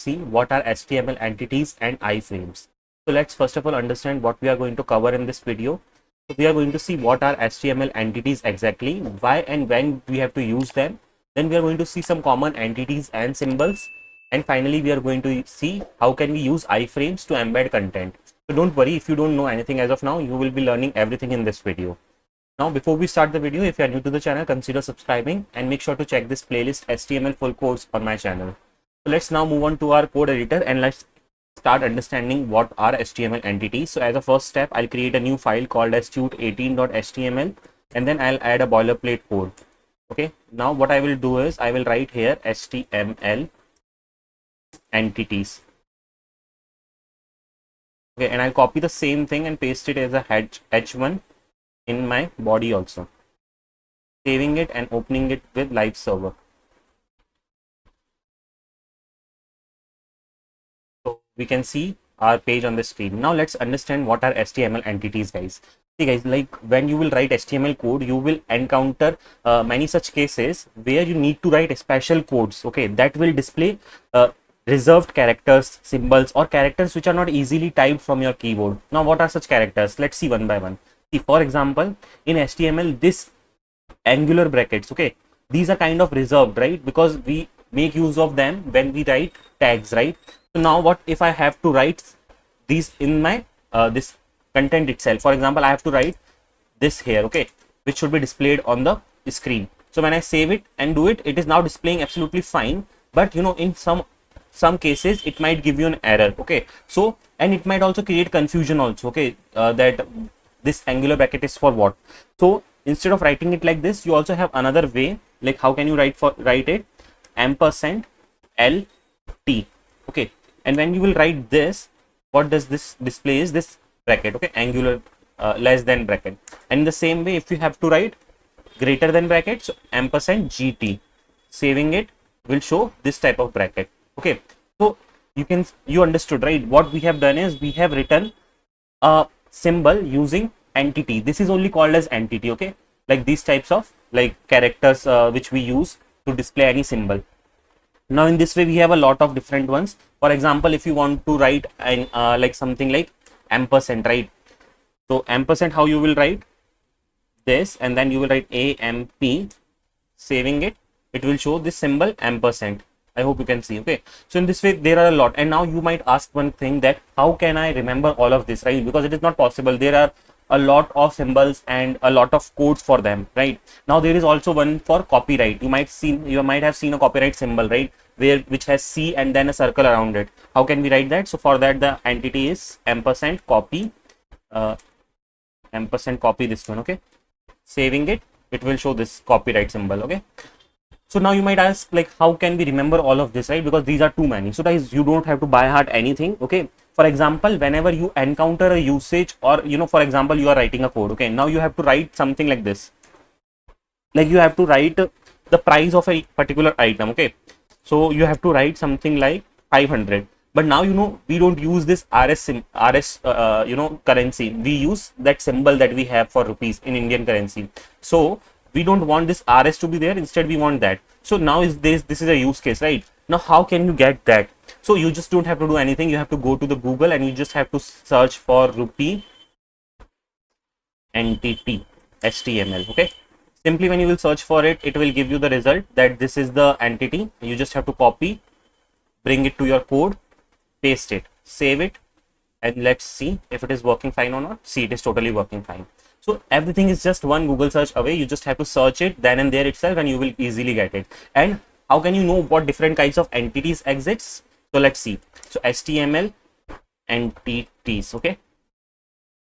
see what are HTML entities and iframes. So let's first of all understand what we are going to cover in this video. So we are going to see what are HTML entities exactly, why and when we have to use them. Then we are going to see some common entities and symbols. And finally, we are going to see how can we use iframes to embed content. So don't worry, if you don't know anything as of now, you will be learning everything in this video. Now, before we start the video, if you are new to the channel, consider subscribing and make sure to check this playlist HTML full course on my channel. So let's now move on to our code editor and let's start understanding what are HTML entities. So as a first step, I'll create a new file called as tute18.html and then I'll add a boilerplate code. Okay, now what I will do is I will write here HTML entities. Okay, and I'll copy the same thing and paste it as a h1 in my body also, saving it and opening it with live server. So we can see our page on the screen. Now let's understand what are HTML entities, guys. See guys, like when you will write HTML code, you will encounter many such cases where you need to write special codes, okay, that will display reserved characters, symbols or characters which are not easily typed from your keyboard. Now what are such characters? Let's see one by one. See, for example, in HTML, this angular brackets, okay, these are kind of reserved, right, because we make use of them when we write tags, right? So now what if I have to write these in my this content itself? For example, I have to write this here, okay, which should be displayed on the screen. So when I save it and do it, it is now displaying absolutely fine, but you know, in some cases it might give you an error, okay. So and it might also create confusion also, okay, that this angular bracket is for what. So instead of writing it like this, you also have another way. Like how can you write it? Ampersand LT, okay. And when you will write this, what does this display is this bracket, okay, angular less than bracket. And in the same way, if you have to write greater than bracket, so ampersand GT, saving it will show this type of bracket, okay. So you understood, right? What we have done is we have written a symbol using entity. This is only called as entity, okay, like these types of like characters which we use to display any symbol. Now in this way we have a lot of different ones. For example, if you want to write an like something like ampersand, right? So ampersand, how you will write this, and then you will write AMP, saving it, it will show this symbol ampersand. I hope you can see, okay. So in this way there are a lot. And now you might ask one thing, that how can I remember all of this, right? Because it is not possible. There are a lot of symbols and a lot of codes for them, right? Now there is also one for copyright. You might have seen a copyright symbol, right, which has C and then a circle around it. How can we write that? So for that, the entity is ampersand copy, this one, okay. Saving it, it will show this copyright symbol, okay. So now you might ask, like, how can we remember all of this, right? Because these are too many. So guys, you don't have to by heart anything, okay. For example, whenever you encounter a usage, or you know, for example, you are writing a code, okay, now you have to write something like this, like you have to write the price of a particular item, okay. So you have to write something like 500, but now you know we don't use this currency. We use that symbol that we have for rupees in Indian currency. So we don't want this RS to be there, instead we want that. So now this is a use case, right? Now how can you get that? So you just don't have to do anything. You have to go to the Google and you just have to search for rupee entity HTML, okay. Simply when you will search for it, it will give you the result that this is the entity. You just have to copy, bring it to your code, paste it, save it, and let's see if it is working fine or not. See, it is totally working fine. So everything is just one Google search away. You just have to search it then and there itself, and you will easily get it. And how can you know what different kinds of entities exists? So let's see. So HTML entities, okay,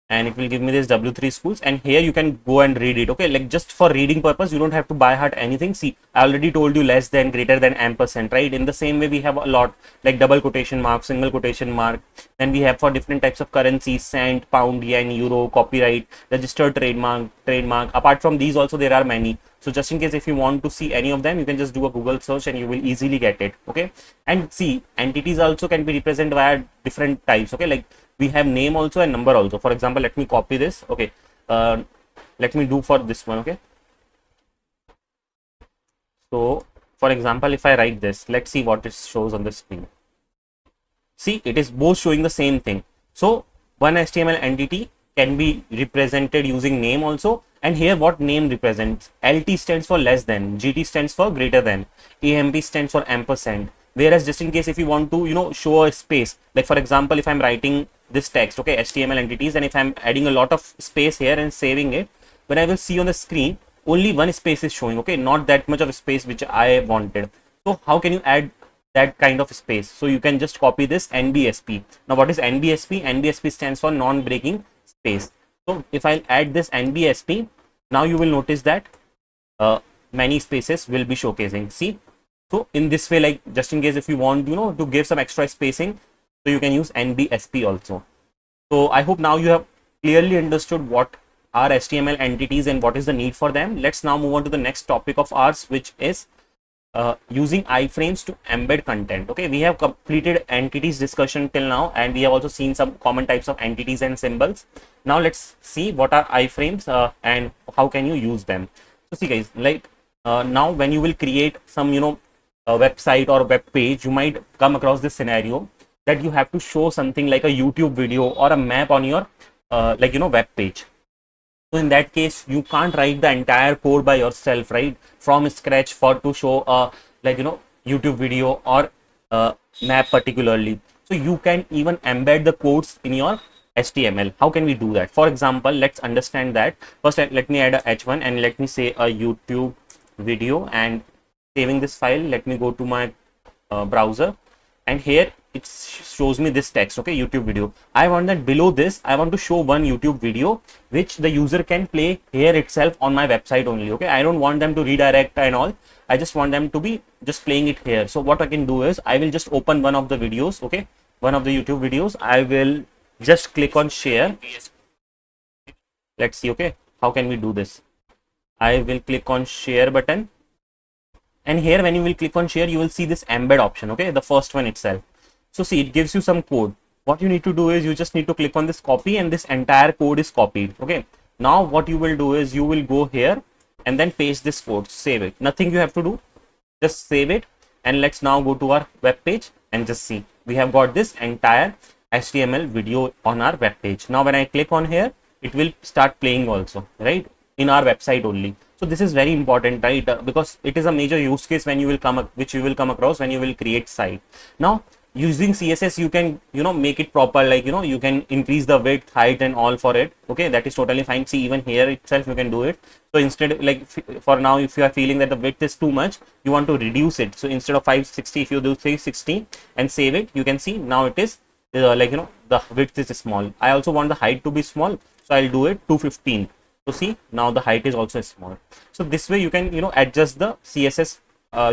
and it will give me this W3 schools, and here you can go and read it, okay. Like just for reading purpose, you don't have to by heart anything. See, I already told you less than, greater than, ampersand, right? In the same way we have a lot like double quotation mark, single quotation mark. Then we have for different types of currencies, cent, pound, yen, euro, copyright, registered trademark. Apart from these also there are many. So just in case if you want to see any of them, you can just do a Google search and you will easily get it, okay. And see, entities also can be represented via different types, okay. Like we have name also and number also. For example, let me copy this, okay. Let me do for this one, okay. So for example, if I write this, let's see what it shows on the screen. See, it is both showing the same thing. So one HTML entity can be represented using name also, and here what name represents: LT stands for less than, GT stands for greater than, AMP stands for ampersand. Whereas just in case if you want to show a space, like for example if I'm writing this text, okay, HTML entities, and if I'm adding a lot of space here and saving it, when I will see on the screen only one space is showing, okay, not that much of space which I wanted. So how can you add that kind of space? So you can just copy this NBSP. Now what is NBSP? NBSP stands for non-breaking space. So if I'll add this NBSP, now you will notice that many spaces will be showcasing. See, so in this way, like just in case if you want to give some extra spacing, so you can use NBSP also. So I hope now you have clearly understood what are HTML entities and what is the need for them. Let's now move on to the next topic of ours, which is using iframes to embed content. Okay, we have completed entities discussion till now, and we have also seen some common types of entities and symbols. Now let's see what are iframes and how can you use them. So see guys, like now when you will create some a website or a web page, you might come across this scenario that you have to show something like a YouTube video or a map on your web page. So in that case, you can't write the entire code by yourself, right, from scratch for to show a YouTube video or map particularly. So you can even embed the codes in your HTML. How can we do that? For example, let's understand that. First, let me add a H1 and let me say a YouTube video, and saving this file, let me go to my browser, and here it shows me this text, okay, YouTube video. I want that below this, I want to show one YouTube video which the user can play here itself on my website only. Okay, I don't want them to redirect and all. I just want them to be just playing it here. So what I can do is I will just open one of the videos, okay, one of the YouTube videos. I will just click on share. Let's see, okay, how can we do this? I will click on share button, and here when you will click on share, you will see this embed option, okay, the first one itself. So see, it gives you some code. What you need to do is you just need to click on this copy, and this entire code is copied. Okay, now what you will do is you will go here and then paste this code, save it. Nothing you have to do, just save it. And let's now go to our web page and just see, we have got this entire HTML video on our web page. Now when I click on here, it will start playing also, right, in our website only. So this is very important, right, because it is a major use case when you will come which you will come across when you will create site. Now using CSS, you can make it proper, like you can increase the width, height and all for it. Okay, that is totally fine. See, even here itself you can do it. So instead, like for now, if you are feeling that the width is too much, you want to reduce it. So instead of 560, if you do 360 and save it, you can see now it is the width is small. I also want the height to be small, so I'll do it 215. So see, now the height is also small. So this way you can adjust the CSS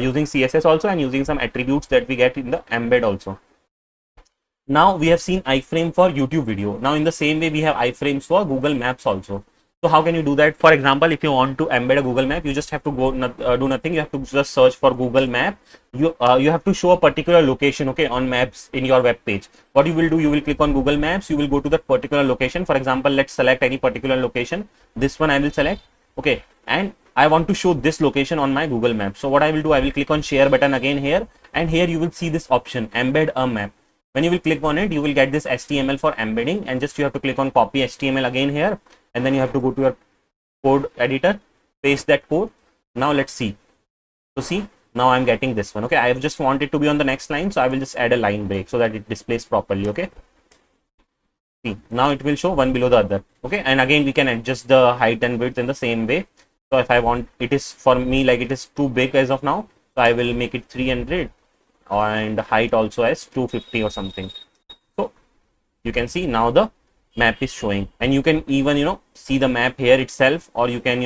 using CSS also, and using some attributes that we get in the embed also. Now we have seen iframe for YouTube video. Now in the same way we have iframes for Google Maps also. So how can you do that? For example, if you want to embed a Google Map, you just have to go do nothing. You have to just search for Google Map. You have to show a particular location, okay, on maps in your web page. What you will do, you will click on Google Maps. You will go to that particular location. For example, let's select any particular location. This one I will select, okay, and I want to show this location on my Google Map. So what I will do, I will click on share button again here, and here you will see this option, embed a map. When you will click on it, you will get this HTML for embedding, and just you have to click on copy HTML again here, and then you have to go to your code editor, paste that code. Now let's see. So see, now I'm getting this one. Okay, I just want it to be on the next line, so I will just add a line break so that it displays properly. Okay, see, now it will show one below the other. Okay, and again we can adjust the height and width in the same way. So if I want, it is for me like it is too big as of now, so I will make it 300, and height also as 250 or something. So you can see now the map is showing, and you can even see the map here itself, or you can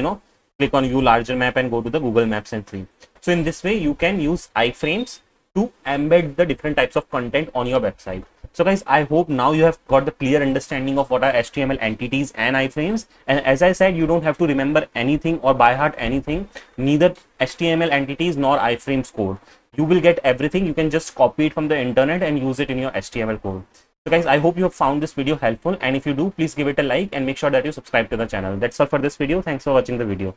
click on view larger map and go to the Google Maps and see. So in this way you can use iframes to embed the different types of content on your website. So guys, I hope now you have got the clear understanding of what are HTML entities and iframes. And as I said, you don't have to remember anything or by heart anything, neither HTML entities nor iframes code. You will get everything. You can just copy it from the internet and use it in your HTML code. So guys, I hope you have found this video helpful, and if you do, please give it a like and make sure that you subscribe to the channel. That's all for this video. Thanks for watching the video.